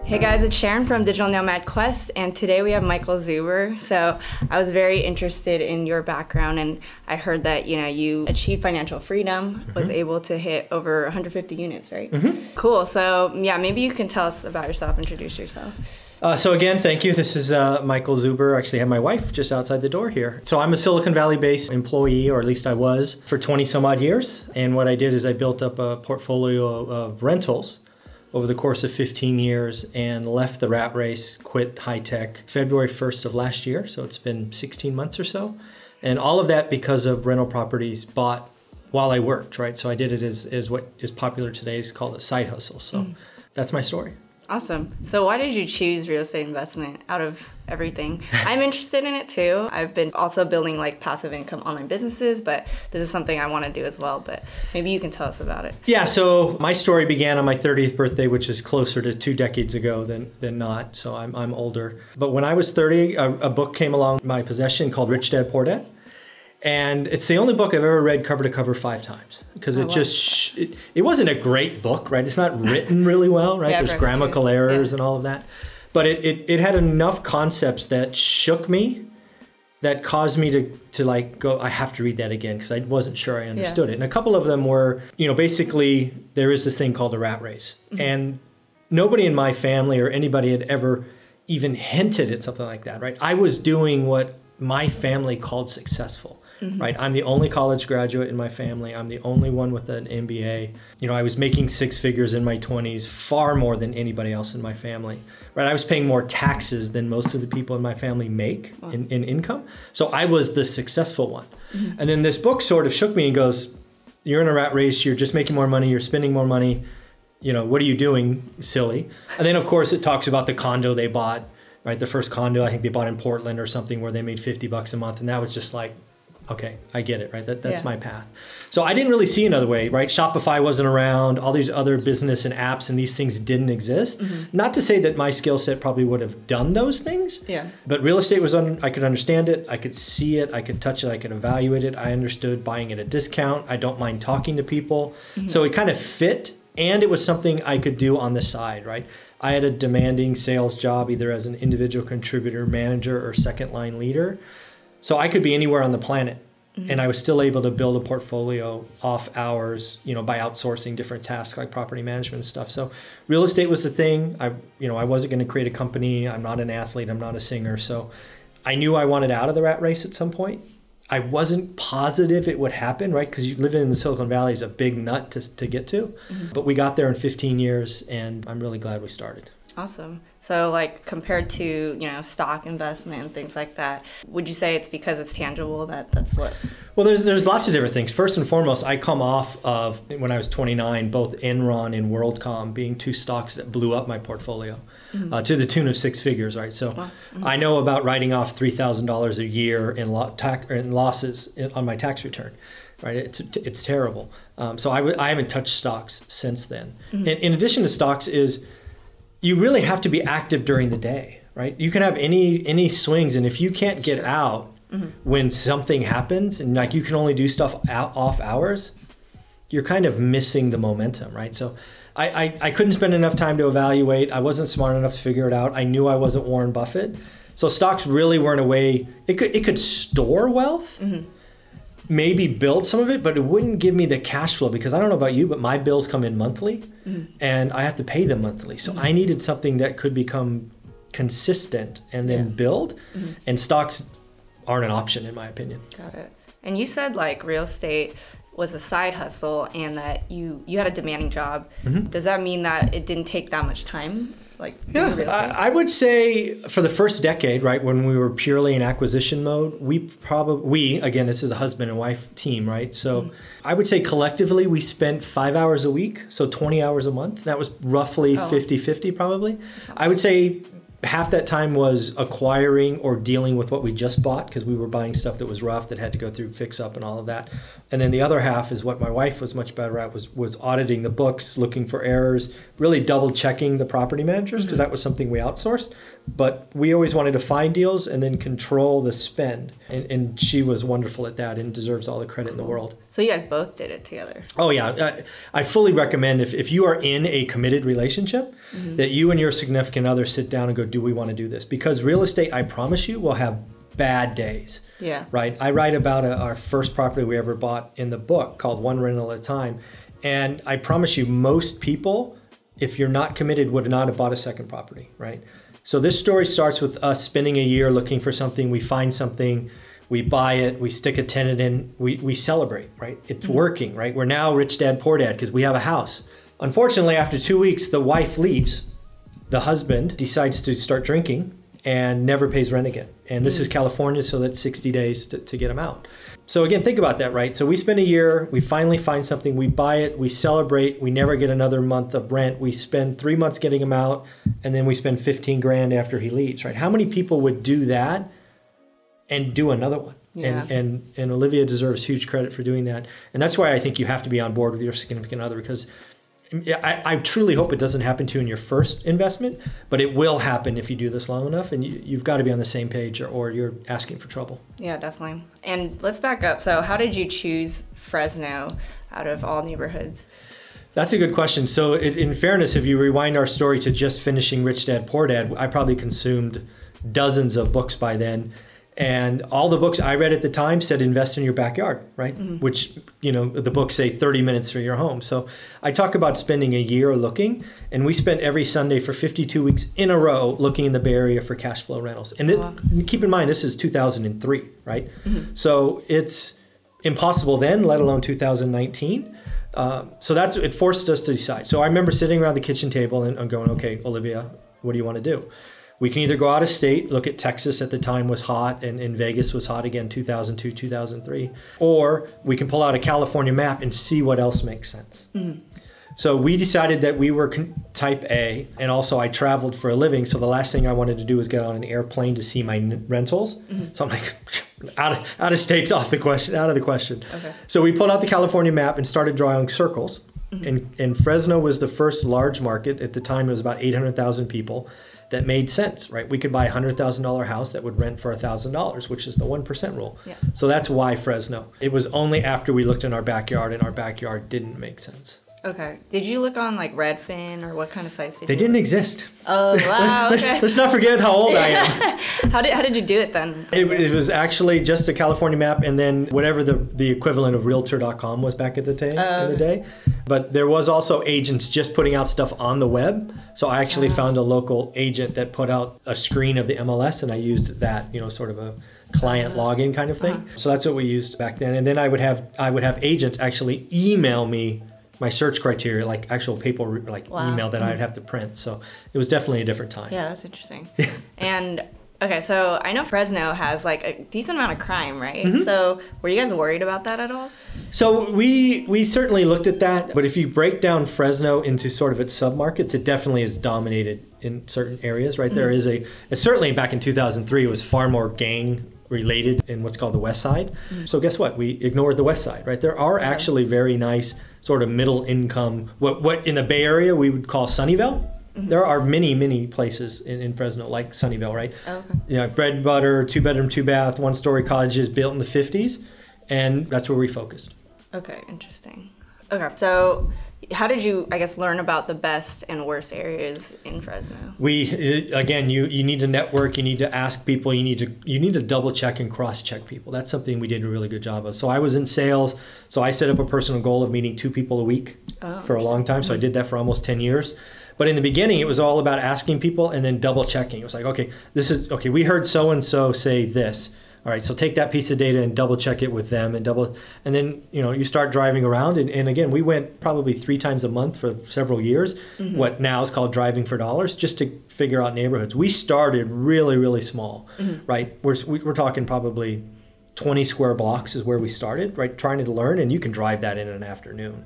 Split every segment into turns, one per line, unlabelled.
Hey guys, it's Sharon from Digital Nomad Quest, and today we have Michael Zuber. So I was very interested in your background, and I heard that you achieved financial freedom, was able to hit over 150 units, right? Cool. So yeah, maybe you can tell us about yourself, introduce yourself.
So again, thank you. This is Michael Zuber. I actually have my wife just outside the door here. So I'm a Silicon Valley-based employee, or at least I was, for 20 some odd years. And what I did is I built up a portfolio of rentals over the course of 15 years and left the rat race, quit high tech February 1st of last year. So it's been 16 months or so. And all of that because of rental properties bought while I worked, right? So I did it as what is popular today is called a side hustle. So that's my story.
Awesome. So why did you choose real estate investment out of everything? I'm interested in it too. I've been also building like passive income online businesses, but this is something I want to do as well, but maybe you can tell us about it.
Yeah, so my story began on my 30th birthday, which is closer to 2 decades ago than not, so I'm older. But when I was 30, a book came along in my possession called Rich Dad, Poor Dad. And it's the only book I've ever read cover to cover 5 times because it wasn't a great book, right? It's not written really well, right?
Yeah,
there's grammatical errors and all of that. But it had enough concepts that shook me, that caused me to like go, I have to read that again because I wasn't sure I understood it. And a couple of them were, basically there is this thing called the rat race. And nobody in my family or anybody had ever even hinted at something like that, right? I was doing what my family called successful. Right, I'm the only college graduate in my family. I'm the only one with an MBA. I was making 6 figures in my 20s, far more than anybody else in my family. Right, I was paying more taxes than most of the people in my family make in income. So I was the successful one. And then this book sort of shook me and goes, "You're in a rat race. You're just making more money. You're spending more money. What are you doing, silly?" And then of course it talks about the condo they bought. Right, the first condo I think they bought in Portland or something where they made $50 a month, and that was just like, okay, I get it, right? That's my path. So I didn't really see another way, right? Shopify wasn't around, all these other business and apps and these things didn't exist. Not to say that my skill set probably would have done those things, but real estate was, I could understand it, I could see it, I could touch it, I could evaluate it. I understood buying at a discount. I don't mind talking to people. So it kind of fit, and it was something I could do on the side, right? I had a demanding sales job, either as an individual contributor, manager, or second line leader. So I could be anywhere on the planet, and I was still able to build a portfolio off hours, by outsourcing different tasks like property management and stuff. So real estate was the thing. I wasn't going to create a company. I'm not an athlete. I'm not a singer. So I knew I wanted out of the rat race at some point. I wasn't positive it would happen, right? Because you live in the Silicon Valley is a big nut to get to. But we got there in 15 years, and I'm really glad we started.
Awesome. So like compared to, stock investment and things like that, would you say it's because it's tangible that's what?
Well, there's lots of different things. First and foremost, I come off of, when I was 29, both Enron and WorldCom being 2 stocks that blew up my portfolio to the tune of 6 figures, right? So I know about writing off $3,000 a year in losses on my tax return. Right, it's terrible. So I haven't touched stocks since then. And in addition to stocks is, you really have to be active during the day, right? You can have any swings, and if you can't get out when something happens, and like you can only do stuff off hours, you're kind of missing the momentum, right? So I couldn't spend enough time to evaluate. I wasn't smart enough to figure it out. I knew I wasn't Warren Buffett. So stocks really weren't a way, it could store wealth, maybe build some of it, but it wouldn't give me the cash flow, because I don't know about you, but my bills come in monthly and I have to pay them monthly. So I needed something that could become consistent and then build, and stocks aren't an option in my opinion.
Got it. And you said like real estate was a side hustle and that you had a demanding job. Does that mean that it didn't take that much time? I would say for the first decade, right, when we were purely in acquisition mode, we again, this is a husband and wife team, right? So I would say collectively we spent 5 hours a week, so 20 hours a month. That was roughly 50-50 probably. I would say half that time was acquiring or dealing with what we just bought, because we were buying stuff that was rough that had to go through fix up and all of that. And then the other half is what my wife was much better at, was auditing the books, looking for errors,
really double checking the property managers because that was something we outsourced. But we always wanted to find deals and then control the spend. And she was wonderful at that and deserves all the credit in the world.
So you guys both did it together?
Oh, yeah. I fully recommend if you are in a committed relationship, that you and your significant other sit down and go, do we want to do this? Because real estate, I promise you, will have bad days.
Yeah.
Right. I write about our first property we ever bought in the book called One Rental at a Time. And I promise you, most people, if you're not committed, would not have bought a second property. Right. So this story starts with us spending a year looking for something. We find something, we buy it, we stick a tenant in, we celebrate. Right. It's working. Right. We're now rich dad, poor dad because we have a house. Unfortunately, after 2 weeks, the wife leaves. The husband decides to start drinking and never pays rent again. And this is California, so that's 60 days to get him out. So again, think about that, right? So we spend a year, we finally find something, we buy it, we celebrate, we never get another month of rent. We spend 3 months getting him out, and then we spend 15 grand after he leaves, right? How many people would do that and do another one?
Yeah.
And Olivia deserves huge credit for doing that. And that's why I think you have to be on board with your significant other, because I truly hope it doesn't happen to you in your first investment, but it will happen if you do this long enough, and you've got to be on the same page or you're asking for trouble.
Yeah, definitely. And let's back up. So how did you choose Fresno out of all neighborhoods?
That's a good question. So in fairness, if you rewind our story to just finishing Rich Dad, Poor Dad, I probably consumed dozens of books by then. And all the books I read at the time said invest in your backyard, right? Which, the books say 30 minutes from your home. So I talk about spending a year looking, and we spent every Sunday for 52 weeks in a row looking in the Bay Area for cash flow rentals. And keep in mind, this is 2003, right? So it's impossible then, let alone 2019. So it forced us to decide. So I remember sitting around the kitchen table and I'm going, okay, Olivia, what do you want to do? We can either go out of state, look at Texas at the time was hot, and Vegas was hot again, 2002, 2003. Or we can pull out a California map and see what else makes sense. So we decided that we were type A, and also I traveled for a living. So the last thing I wanted to do was get on an airplane to see my rentals. So I'm like, out of state's out of the question.
Okay.
So we pulled out the California map and started drawing circles. And Fresno was the first large market. At the time, it was about 800,000 people. That made sense, right? We could buy a $100,000 house that would rent for $1,000, which is the 1% rule.
Yeah.
So that's why Fresno. It was only after we looked in our backyard, and our backyard didn't make sense.
Okay. Did you look on like Redfin or what kind of sites did
They didn't exist.
Oh, wow. Okay.
Let's not forget how old I am.
How did you do it then?
It was actually just a California map, and then whatever the equivalent of Realtor.com was back in the day. But there was also agents just putting out stuff on the web. So I actually found a local agent that put out a screen of the MLS, and I used that, sort of a client login kind of thing. So that's what we used back then. And then I would have agents actually email me my search criteria, like actual paper, email that I'd have to print. So it was definitely a different time.
Yeah, that's interesting. And okay, so I know Fresno has like a decent amount of crime, right? So were you guys worried about that at all?
So we certainly looked at that, but if you break down Fresno into sort of its submarkets, it definitely is dominated in certain areas, right? There is certainly back in 2003, it was far more gang related in what's called the West Side. So guess what? We ignored the West Side, right? There are actually very nice sort of middle income, what in the Bay Area we would call Sunnyvale. There are many places in Fresno like Sunnyvale, right?
Oh, okay.
Bread and butter, 2-bedroom, 2-bath, 1-story cottages built in the 50s, and that's where we focused.
Okay, interesting. Okay, so how did you, I guess, learn about the best and worst areas in Fresno?
You need to network, you need to ask people, you need to double check and cross check people. That's something we did a really good job of. So I was in sales, so I set up a personal goal of meeting 2 people a week for a long time. So I did that for almost 10 years. But in the beginning, it was all about asking people and then double checking. It was like, okay, we heard so-and-so say this. All right, so take that piece of data and double check it with them and then, you start driving around. And again, we went probably 3 times a month for several years, what now is called driving for dollars, just to figure out neighborhoods. We started really, really small, right? We're talking probably 20 square blocks is where we started, right? Trying to learn, and you can drive that in an afternoon.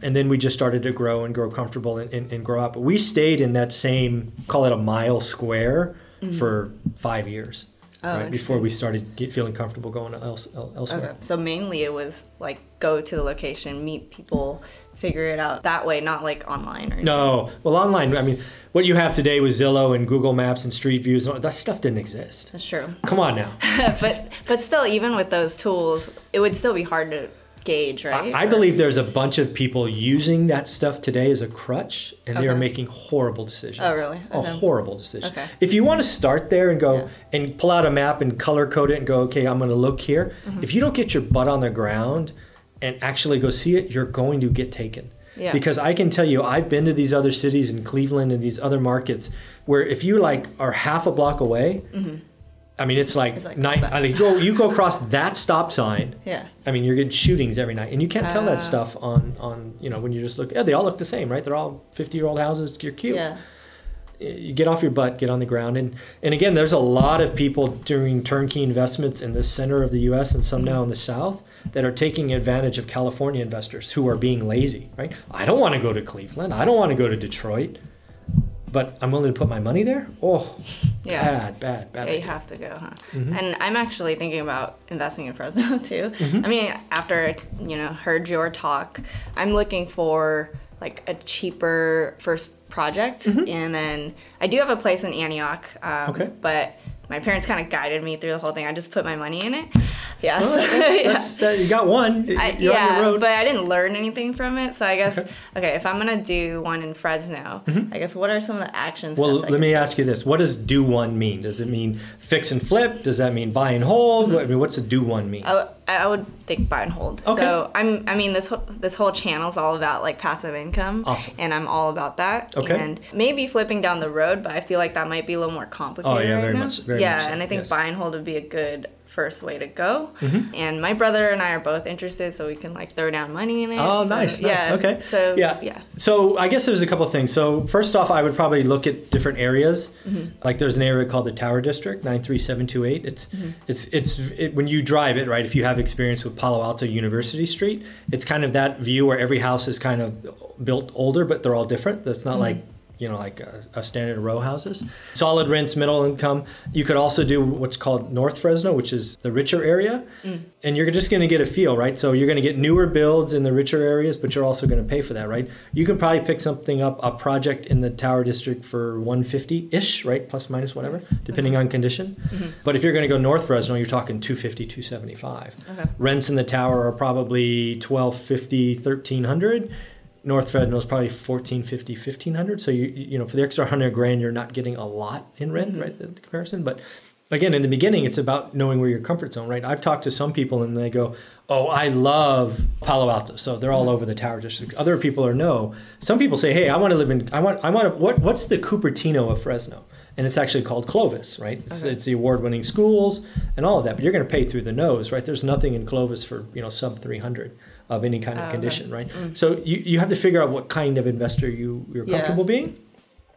And then we just started to grow and grow comfortable and grow up. But we stayed in that same, call it a mile square, for 5 years. right before we started feeling comfortable going elsewhere.
Okay. So mainly it was like go to the location, meet people, figure it out that way, not like online or anything.
No. Well, online, I mean, what you have today with Zillow and Google Maps and Street Views, that stuff didn't exist.
That's true.
Come on now.
but still, even with those tools, it would still be hard to gauge, right?
I believe there's a bunch of people using that stuff today as a crutch, and they are making horrible decisions.
Oh, really? Okay.
Horrible decisions.
Okay.
If you want to start there and go and pull out a map and color code it and go, okay, I'm going to look here. If you don't get your butt on the ground and actually go see it, you're going to get taken. Yeah. Because I can tell you, I've been to these other cities in Cleveland and these other markets where if you like are half a block away, I mean, it's like you go across that stop sign. Yeah. I mean, you're getting shootings every night, and you can't tell that stuff on when you just look. Yeah, they all look the same, right? They're all 50-year-old houses. You're cute. Yeah. You get off your butt, get on the ground, and again, there's a lot of people doing turnkey investments in the center of the U.S. and some now in the South that are taking advantage of California investors who are being lazy, right? I don't want to go to Cleveland. I don't want to go to Detroit. But I'm willing to put my money there? Oh, bad.
Yeah, you have to go, huh? And I'm actually thinking about investing in Fresno too. I mean, after, heard your talk, I'm looking for like a cheaper first project. And then I do have a place in Antioch, but my parents kind of guided me through the whole thing. I just put my money in it. Yeah.
Well, you got one. You're on your road.
But I didn't learn anything from it. So I guess, if I'm going to do one in Fresno, I guess what are some of the actions?
Well, let me ask you this. What does do one mean? Does it mean fix and flip? Does that mean buy and hold? I mean, what's a do one mean?
I would think buy and hold. Okay. So this whole channel is all about like passive income.
Awesome.
And I'm all about that. Okay. And maybe flipping down the road, but I feel like that might be a little more complicated.
Oh yeah, very
now.
much. Very much so.
And I think buy and hold would be a good first way to go. And my brother and I are both interested, so we can like throw down money in it.
Oh, nice.
Yeah.
Okay.
So
So I guess there's a couple of things. So first off, I would probably look at different areas. Like there's an area called the Tower District, 93728. It's when you drive it, right? If you have experience with Palo Alto University Street, it's kind of that view where every house is kind of built older, but they're all different. That's not like like a standard row houses. Solid rents, middle income. You could also do what's called North Fresno, which is the richer area. And you're just going to get a feel, right? So you're going to get newer builds in the richer areas, but you're also going to pay for that, right? You can probably pick something up, a project in the Tower District for $150-ish, right? Plus minus whatever, depending on condition. But if you're going to go North Fresno, you're talking $250, $275. Okay. Rents in the Tower are probably $1,250, $1,300. North Fresno is probably $1,450, $1,500. So you for the extra $100,000, you're not getting a lot in rent, right? The comparison, but again, in the beginning, it's about knowing where your comfort zone, right? I've talked to some people and they go, "Oh, I love Palo Alto," so they're all over the Tower District. Other people are no. Some people say, "Hey, I want to live in. What's the Cupertino of Fresno?" And it's actually called Clovis, right? It's the award-winning schools and all of that, but you're going to pay through the nose, right? There's nothing in Clovis for sub 300 of any kind of condition, right? So you have to figure out what kind of investor you're comfortable being.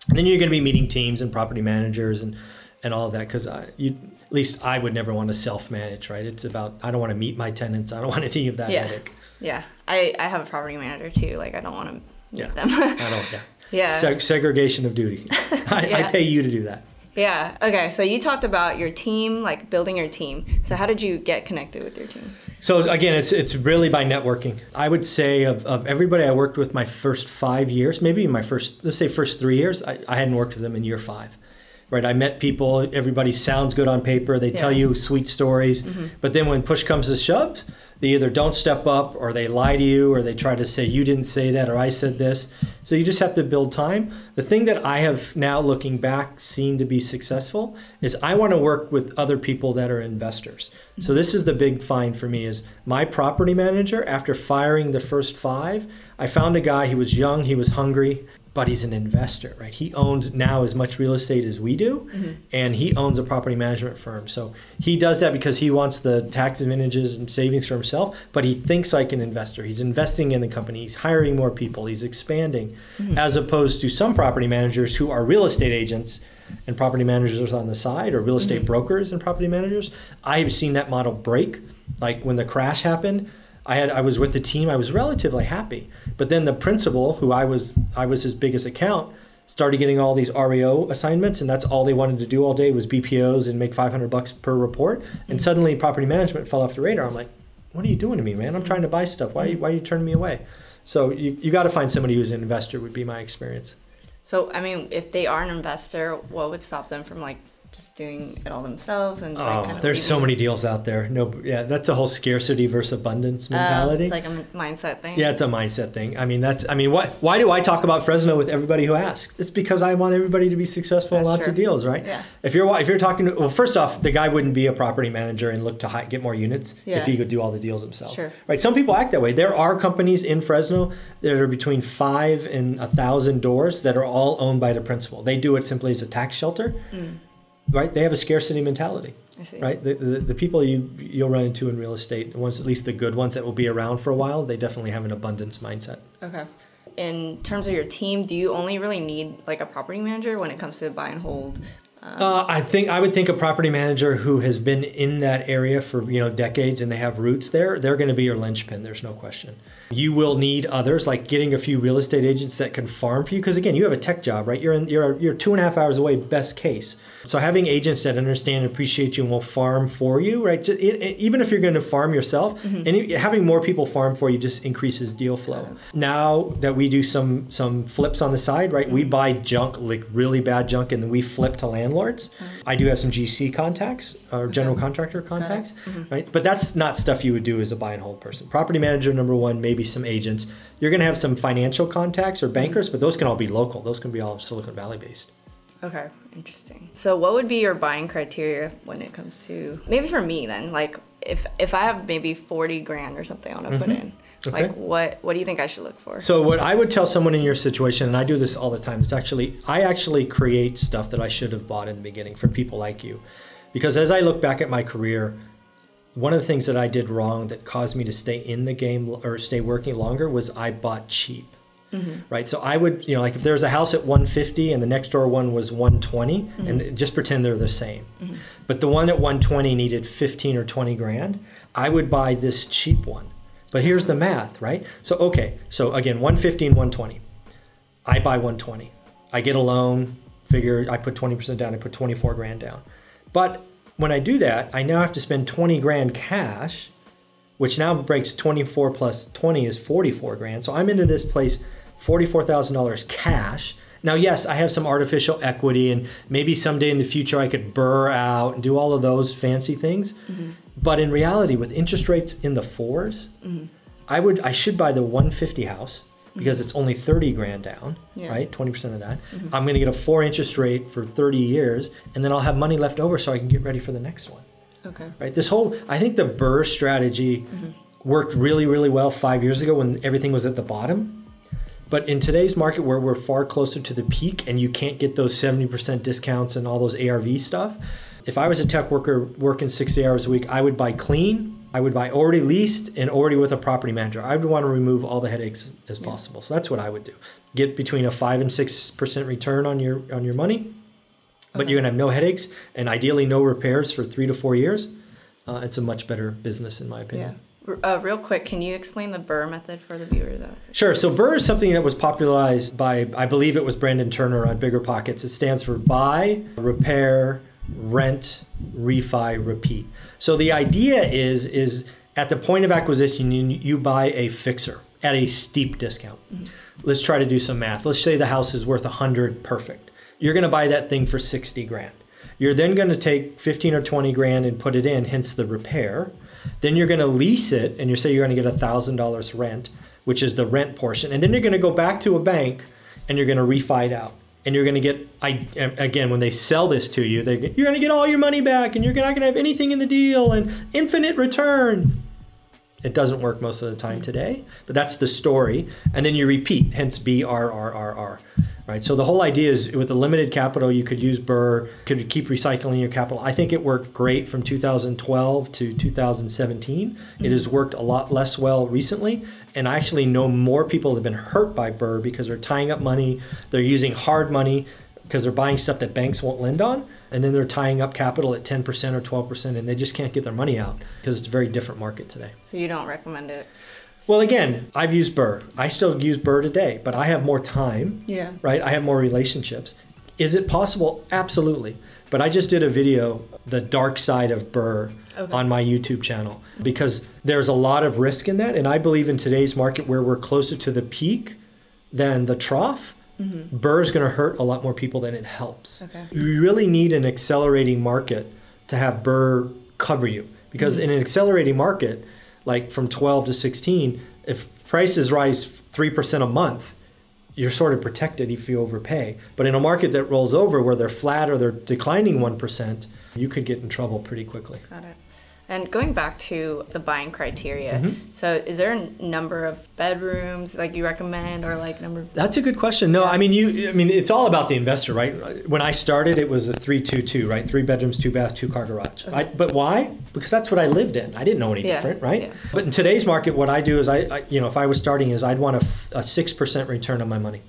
And then you're going to be meeting teams and property managers and all of that, because at least I would never want to self-manage, right? It's about, I don't want to meet my tenants. I don't want any of that headache.
Yeah, I have a property manager too. Like, I don't want to meet them.
I don't, segregation of duty. I pay you to do that.
Yeah. Okay. So you talked about your team, like building your team. So how did you get connected with your team?
So again, it's really by networking. I would say of everybody I worked with my first 5 years, maybe my first 3 years, I hadn't worked with them in year 5. Right, I met people, everybody sounds good on paper, they tell you sweet stories, but then when push comes to shove, they either don't step up or they lie to you or they try to say you didn't say that or I said this. So you just have to build time. The thing that I have now looking back seen to be successful is I want to work with other people that are investors. So this is the big find for me is my property manager, after firing the first 5, I found a guy, he was young, he was hungry, but he's an investor, right? He owns now as much real estate as we do, and he owns a property management firm. So he does that because he wants the tax advantages and savings for himself, but he thinks like an investor. He's investing in the company. He's hiring more people. He's expanding, as opposed to some property managers who are real estate agents and property managers on the side, or real estate brokers and property managers. I've seen that model break. Like when the crash happened, I was with the team. I was relatively happy, but then the principal, who I was his biggest account, started getting all these REO assignments, and that's all they wanted to do all day was BPOs and make $500 per report. And suddenly property management fell off the radar. I'm like, what are you doing to me, man? I'm trying to buy stuff. Why are you turning me away? So you got to find somebody who's an investor would be my experience.
So, I mean, if they are an investor, what would stop them from like just doing it all themselves? And like, kind of
there's so many deals out there. No, yeah, that's a whole scarcity versus abundance mentality.
It's like a mindset thing.
Yeah, it's a mindset thing. I mean, why do I talk about Fresno with everybody who asks? It's because I want everybody to be successful in lots of deals, right?
Yeah.
If you're talking to, well, first off, the guy wouldn't be a property manager and look to get more units if he could do all the deals himself.
Sure.
Right? Some people act that way. There are companies in Fresno that are between 5 and 1,000 doors that are all owned by the principal. They do it simply as a tax shelter. Right, they have a scarcity mentality. I see. Right, the people you'll run into in real estate, ones at least the good ones that will be around for a while, they definitely have an abundance mindset.
Okay. In terms of your team, do you only really need like a property manager when it comes to buy and hold?
I would think a property manager who has been in that area for decades and they have roots there, they're going to be your linchpin. There's no question. You will need others, like getting a few real estate agents that can farm for you, because again, you have a tech job, right? You're 2.5 hours away, best case. So having agents that understand and appreciate you and will farm for you, right? Even if you're going to farm yourself, and having more people farm for you just increases deal flow. Now that we do some flips on the side, right? We buy junk, like really bad junk, and then we flip to landlords. I do have some GC contacts or general contractor contacts, right? But that's not stuff you would do as a buy and hold person. Property manager, number one, maybe some agents. You're going to have some financial contacts or bankers, but those can all be local. Those can be all Silicon Valley based. Okay,
interesting. So what would be your buying criteria when it comes to, maybe for me then, like if I have maybe 40 grand or something I want to put in, like what do you think I should look for?
So what I would tell someone in your situation, and I do this all the time, I actually create stuff that I should have bought in the beginning for people like you. Because as I look back at my career, one of the things that I did wrong that caused me to stay in the game or stay working longer was I bought cheap. Right. So I would, like if there was a house at 150 and the next door one was 120, and just pretend they're the same. But the one at 120 needed 15 or 20 grand, I would buy this cheap one. But here's the math, right? So, so again, 150 and 120. I buy 120. I get a loan, figure I put 20% down, I put 24 grand down. But when I do that, I now have to spend 20 grand cash, which now breaks 24 plus 20 is 44 grand. So I'm into this place $44,000 cash. Now, yes, I have some artificial equity, and maybe someday in the future I could burr out and do all of those fancy things. But in reality, with interest rates in the 4s, I should buy the 150 house because it's only 30 grand down, right? 20% of that. I'm going to get a 4 interest rate for 30 years, and then I'll have money left over so I can get ready for the next one. Okay. Right. I think the burr strategy worked really, really well 5 years ago when everything was at the bottom. But in today's market where we're far closer to the peak and you can't get those 70% discounts and all those ARV stuff, if I was a tech worker working 60 hours a week, I would buy clean, I would buy already leased and already with a property manager. I would want to remove all the headaches as possible. So that's what I would do. Get between a 5 and 6% return on your money, but you're going to have no headaches and ideally no repairs for 3 to 4 years. It's a much better business in my opinion.
Yeah. Real quick, can you explain the BRRRR method for the viewer though?
Sure. So BRRRR is something that was popularized by, I believe it was Brandon Turner on Bigger Pockets. It stands for buy, repair, rent, refi, repeat. So the idea is at the point of acquisition, you buy a fixer at a steep discount. Let's try to do some math. Let's say the house is worth 100, perfect. You're going to buy that thing for 60 grand. You're then going to take 15 or 20 grand and put it in, hence the repair. Then you're going to lease it, and you say you're going to get $1,000 rent, which is the rent portion. And then you're going to go back to a bank, and you're going to refi it out. And you're going to get, again, when they sell this to you, you're going to get all your money back, and you're not going to have anything in the deal, and infinite return. It doesn't work most of the time today, but that's the story. And then you repeat, hence BRRRR. Right? So the whole idea is with the limited capital, you could use BRRRR, could keep recycling your capital. I think it worked great from 2012 to 2017. It has worked a lot less well recently. And I actually know more people that have been hurt by BRRRR because they're tying up money. They're using hard money because they're buying stuff that banks won't lend on. And then they're tying up capital at 10% or 12%, and they just can't get their money out because it's a very different market today.
So you don't recommend it?
Well, again, I've used Burr. I still use Burr today, but I have more time, right? I have more relationships. Is it possible? Absolutely. But I just did a video, the dark side of Burr, on my YouTube channel, because there's a lot of risk in that. And I believe in today's market where we're closer to the peak than the trough, Burr is going to hurt a lot more people than it helps. You really need an accelerating market to have Burr cover you. Because in an accelerating market, like from 12 to 16, if prices rise 3% a month, you're sort of protected if you overpay. But in a market that rolls over where they're flat or they're declining 1%, you could get in trouble pretty quickly.
Got it. And going back to the buying criteria, so is there a number of bedrooms like you recommend, or like number?
That's a good question. No, I mean, it's all about the investor, right? When I started, it was a 3-2-2, right? 3 bedrooms, 2 bath, 2 car garage. But why? Because that's what I lived in. I didn't know any different, right? Yeah. But in today's market, what I do is if I was starting, is I'd want a 6% return on my money.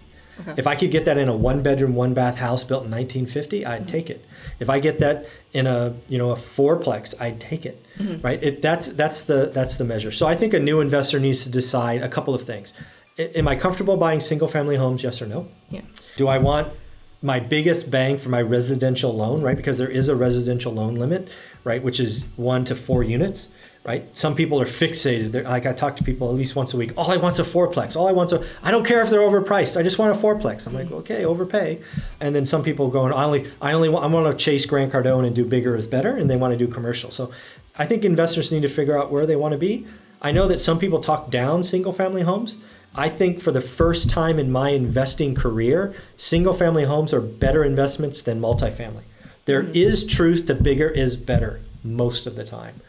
If I could get that in a 1 bedroom, 1 bath house built in 1950, I'd take it. If I get that in a 4-plex, I'd take it. Right? That's the measure. So I think a new investor needs to decide a couple of things. Am I comfortable buying single family homes? Yes or no? Yeah. Do I want my biggest bang for my residential loan, right? Because there is a residential loan limit, right? Which is 1 to 4 units. Right? Some people are fixated. Like I talk to people at least once a week. All I want's a 4-plex. I don't care if they're overpriced. I just want a 4-plex. I'm like, okay, overpay. And then some people going, I want to chase Grant Cardone and do bigger is better, and they want to do commercial. So I think investors need to figure out where they want to be. I know that some people talk down single family homes. I think for the first time in my investing career, single family homes are better investments than multifamily. There is truth to bigger is better most of the time.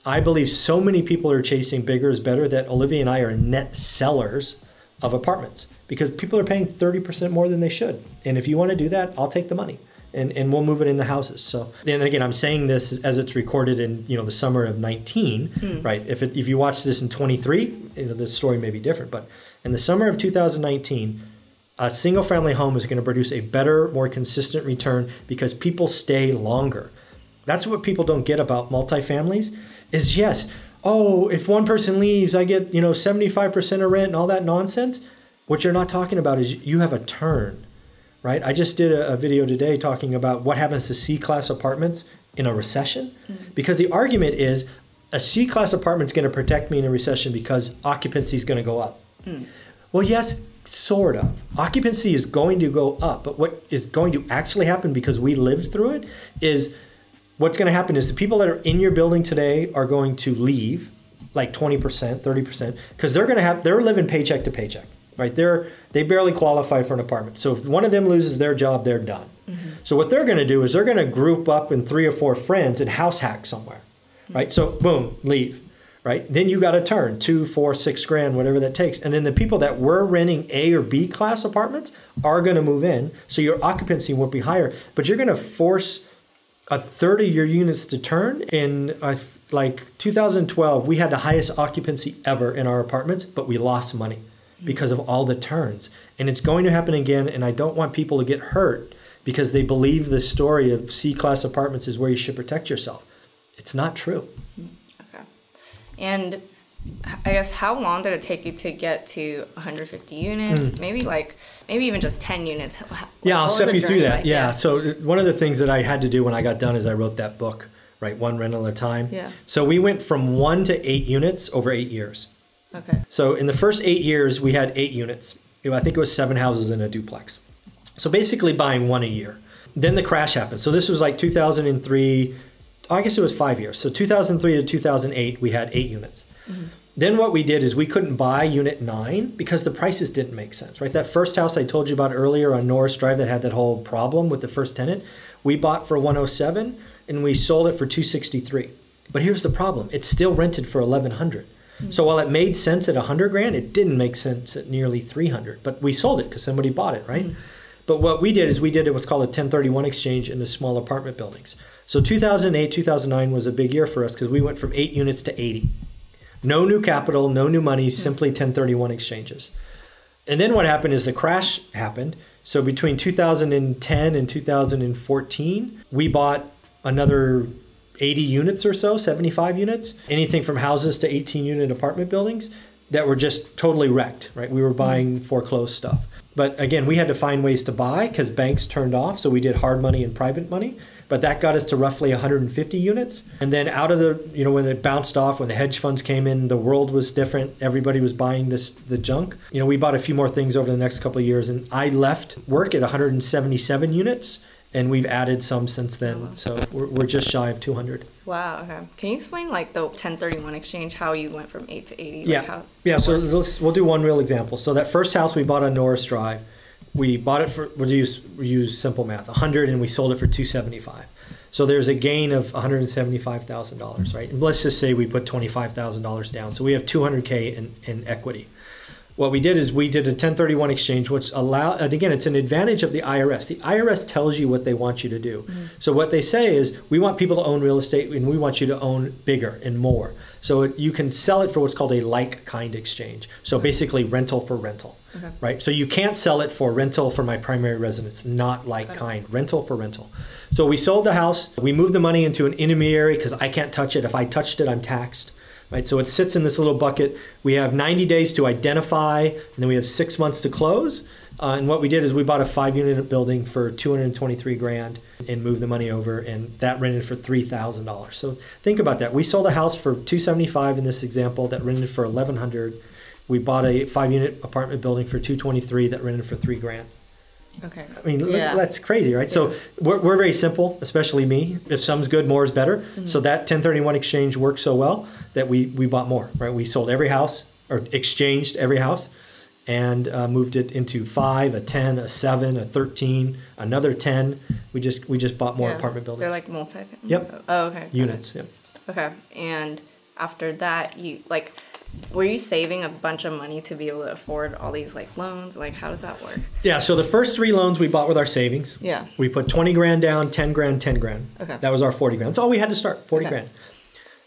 I believe so many people are chasing bigger is better that Olivia and I are net sellers of apartments because people are paying 30% more than they should. And if you want to do that, I'll take the money and we'll move it in the houses. So, and again, I'm saying this as it's recorded in, the summer of 19, right? If you watch this in 23, the story may be different, but in the summer of 2019, a single family home is going to produce a better, more consistent return because people stay longer. That's what people don't get about multifamilies. Is if one person leaves, I get, 75% of rent and all that nonsense. What you're not talking about is you have a turn, right? I just did a video today talking about what happens to C-class apartments in a recession. Because the argument is a C-class apartment is going to protect me in a recession because occupancy is going to go up. Well, yes, sort of. Occupancy is going to go up. But what is going to actually happen because we lived through it is what's going to happen is the people that are in your building today are going to leave like 20%, 30%, because they're living paycheck to paycheck, right? They barely qualify for an apartment. So if one of them loses their job, they're done. So what they're going to do is they're going to group up in 3 or 4 friends and house hack somewhere, right? So boom, leave, right? Then you got to turn 2, 4, 6 grand, whatever that takes. And then the people that were renting A or B class apartments are going to move in. So your occupancy won't be higher, but you're going to force a third of your units to turn. In like 2012, we had the highest occupancy ever in our apartments, but we lost money because of all the turns. And it's going to happen again, and I don't want people to get hurt because they believe the story of C-class apartments is where you should protect yourself. It's not true.
Okay. And I guess how long did it take you to get to 150 units? Maybe even just 10 units.
I'll step you through that. Yeah. So one of the things that I had to do when I got done is I wrote that book, right? One rental at a time. Yeah. So we went from 1 to 8 units over 8 years. Okay. So in the first 8 years, we had 8 units. I think it was 7 houses in a duplex. So basically buying 1 a year. Then the crash happened. So this was like 2003. I guess it was 5 years. So 2003 to 2008, we had 8 units. Then what we did is we couldn't buy unit 9 because the prices didn't make sense, right? That first house I told you about earlier on Norris Drive that had that whole problem with the first tenant, we bought for 107 and we sold it for 263. But here's the problem. It's still rented for 1,100. So while it made sense at 100 grand, it didn't make sense at nearly 300. But we sold it because somebody bought it, right? But what we did is we did what's called a 1031 exchange in the small apartment buildings. So 2008, 2009 was a big year for us because we went from 8 units to 80. No new capital, no new money, simply 1031 exchanges. And then what happened is the crash happened. So between 2010 and 2014, we bought another 80 units or so, 75 units, anything from houses to 18-unit apartment buildings. that were just totally wrecked, right? We were buying foreclosed stuff. But again, we had to find ways to buy because banks turned off. So we did hard money and private money. But that got us to roughly 150 units. And then out of the, when it bounced off, when the hedge funds came in, the world was different. Everybody was buying the junk. We bought a few more things over the next couple of years. And I left work at 177 units. And we've added some since then. Oh, wow. So we're just shy of 200.
Wow, okay. Can you explain like the 1031 exchange, how you went from 8 to 80?
Yeah, so we'll do one real example. So that first house we bought on Norris Drive, we bought it for, we'll use simple math, 100, and we sold it for 275. So there's a gain of $175,000, right? And let's just say we put $25,000 down. So we have $200K in equity. What we did is we did a 1031 exchange, which allowed, and again, it's an advantage of the IRS. The IRS tells you what they want you to do. Mm-hmm. So what they say is, we want people to own real estate and we want you to own bigger and more. So you can sell it for what's called a like-kind exchange. So basically rental for rental, right? So you can't sell it for rental for my primary residence, not like-kind, rental for rental. So we sold the house, we moved the money into an intermediary because I can't touch it. If I touched it, I'm taxed. Right, so it sits in this little bucket. We have 90 days to identify, and then we have 6 months to close. And what we did is we bought a 5-unit building for $223,000 and moved the money over, and that rented for $3,000. So think about that. We sold a house for $275 in this example that rented for $1,100. We bought a 5-unit apartment building for $223 that rented for $3,000.
Okay.
I mean, that's crazy, right? Yeah. So we're very simple, especially me. If some's good, more is better. Mm-hmm. So that 1031 exchange worked so well that we bought more, right? We sold every house or exchanged every house and moved it into 5, a 10, a 7, a 13, another 10. We just bought more apartment buildings.
They're like multi.
Yep.
Oh, okay.
Units. Yep.
Okay. And after that, were you saving a bunch of money to be able to afford all these loans? How does that work?
Yeah, so the first 3 loans we bought with our savings.
Yeah.
We put $20,000 down, $10,000, $10,000.
Okay.
That was our $40,000. That's all we had to start, $40,000.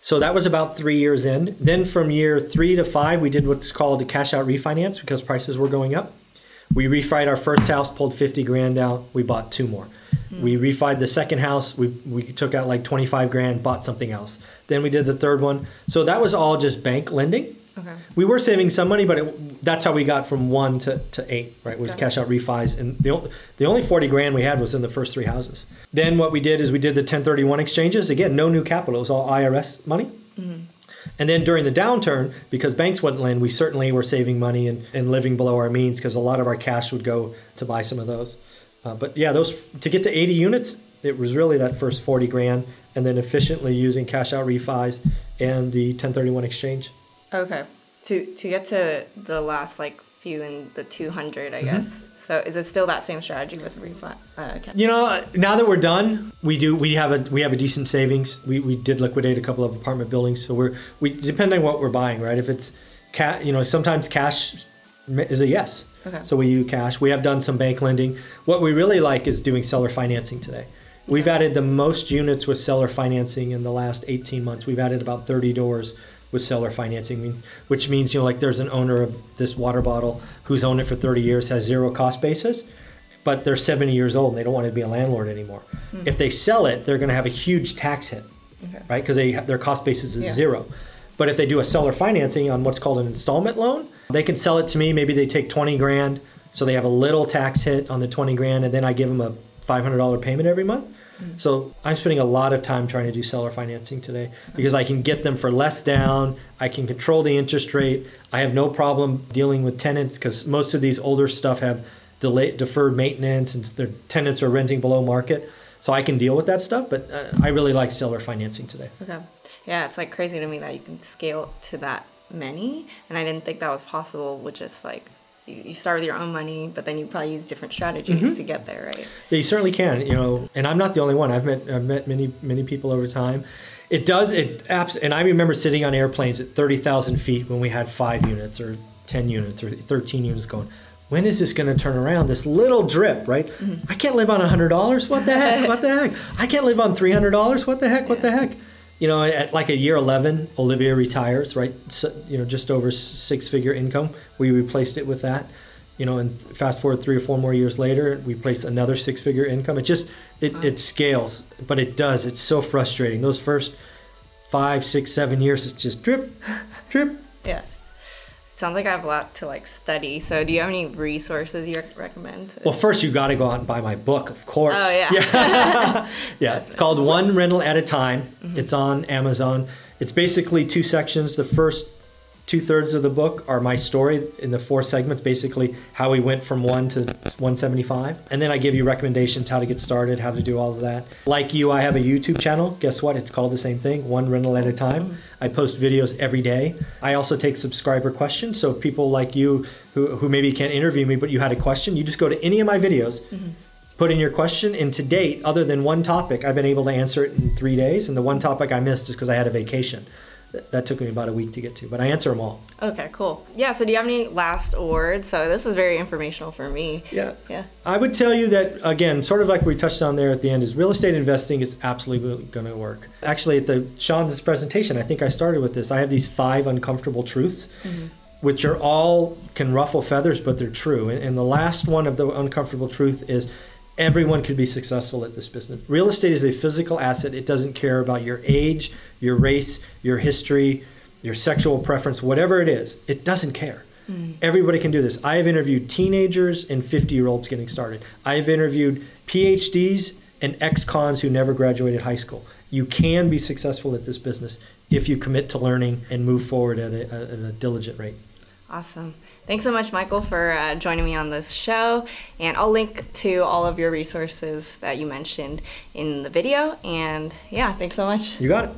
So that was about 3 years in. Then from year 3 to 5, we did what's called a cash out refinance because prices were going up. We refied our first house, pulled $50,000 out. We bought 2 more. We refied the second house. We took out $25,000, bought something else. Then we did the third one. So that was all just bank lending.
Okay.
We were saving some money, but that's how we got from 1 to 8, right? Was cash out refis. And the only $40,000 we had was in the first 3 houses. Then what we did is we did the 1031 exchanges. Again, no new capital. It was all IRS money. Mm-hmm. And then during the downturn, because banks wouldn't lend, we certainly were saving money and living below our means because a lot of our cash would go to buy some of those. But yeah, those to get to 80 units, it was really that first $40,000 and then efficiently using cash out refis and the 1031 exchange. Okay.
To get to the last few in the 200, I guess. So is it still that same strategy with refi? Okay.
Now that we're done, we have a decent savings. We did liquidate a couple of apartment buildings, so we depending on what we're buying, right? If it's sometimes cash is a yes.
Okay.
So we use cash. We have done some bank lending. What we really like is doing seller financing today. We've added the most units with seller financing in the last 18 months. We've added about 30 doors with seller financing, which means, there's an owner of this water bottle who's owned it for 30 years, has 0 cost basis, but they're 70 years old and they don't want to be a landlord anymore. Mm-hmm. If they sell it, they're going to have a huge tax hit, right? Because their cost basis is 0. But if they do a seller financing on what's called an installment loan, they can sell it to me. Maybe they take $20,000, so they have a little tax hit on the $20,000, and then I give them a $500 payment every month. Mm-hmm. So I'm spending a lot of time trying to do seller financing today because I can get them for less down. I can control the interest rate. I have no problem dealing with tenants because most of these older stuff have deferred maintenance and their tenants are renting below market. So I can deal with that stuff, but I really like seller financing today.
Okay. Yeah, it's crazy to me that you can scale to that many, and I didn't think that was possible with just you start with your own money, but then you probably use different strategies to get there, right? Yeah,
you certainly can. And I'm not the only one. I've met many people over time. And I remember sitting on airplanes at 30,000 feet when we had 5 units or 10 units or 13 units going, when is this going to turn around? This little drip, right? Mm-hmm. I can't live on $100. What the heck? What the heck? I can't live on $300. What the heck? What the heck? At a year 11, Olivia retires, right? So, just over 6-figure income. We replaced it with that, and fast forward 3 or 4 more years later, we place another 6-figure income. It scales, but it does. It's so frustrating. Those first 5, 6, 7 years, it's just drip, drip.
Yeah. sounds like I have a lot to like study. So do you have any resources you recommend?
Well, first you got to go out and buy my book, of course.
Oh yeah.
Yeah. It's called One Rental at a Time. It's on Amazon. It's basically 2 sections. The first 2/3 of the book are my story in the 4 segments, basically how we went from 1 to 175. And then I give you recommendations, how to get started, how to do all of that. Like you, I have a YouTube channel. Guess what? It's called the same thing, One Rental at a Time. I post videos every day. I also take subscriber questions. So people like you who maybe can't interview me, but you had a question, you just go to any of my videos, put in your question, and to date, other than one topic, I've been able to answer it in 3 days. And the one topic I missed is because I had a vacation. That took me about a week to get to, but I answer them all.
Okay, cool. Yeah, so do you have any last words? So this is very informational for me.
Yeah. I would tell you that, again, sort of like we touched on there at the end, is real estate investing is absolutely going to work. Actually, at Sean's presentation, I think I started with this. I have these 5 uncomfortable truths, which are all can ruffle feathers, but they're true. And the last one of the uncomfortable truth is everyone could be successful at this business. Real estate is a physical asset. It doesn't care about your age, your race, your history, your sexual preference, whatever it is. It doesn't care. Everybody can do this. I have interviewed teenagers and 50-year-olds getting started. I have interviewed PhDs and ex-cons who never graduated high school. You can be successful at this business if you commit to learning and move forward at a diligent rate.
Awesome. Thanks so much, Michael, for joining me on this show. And I'll link to all of your resources that you mentioned in the video. And yeah, thanks so much.
You got it.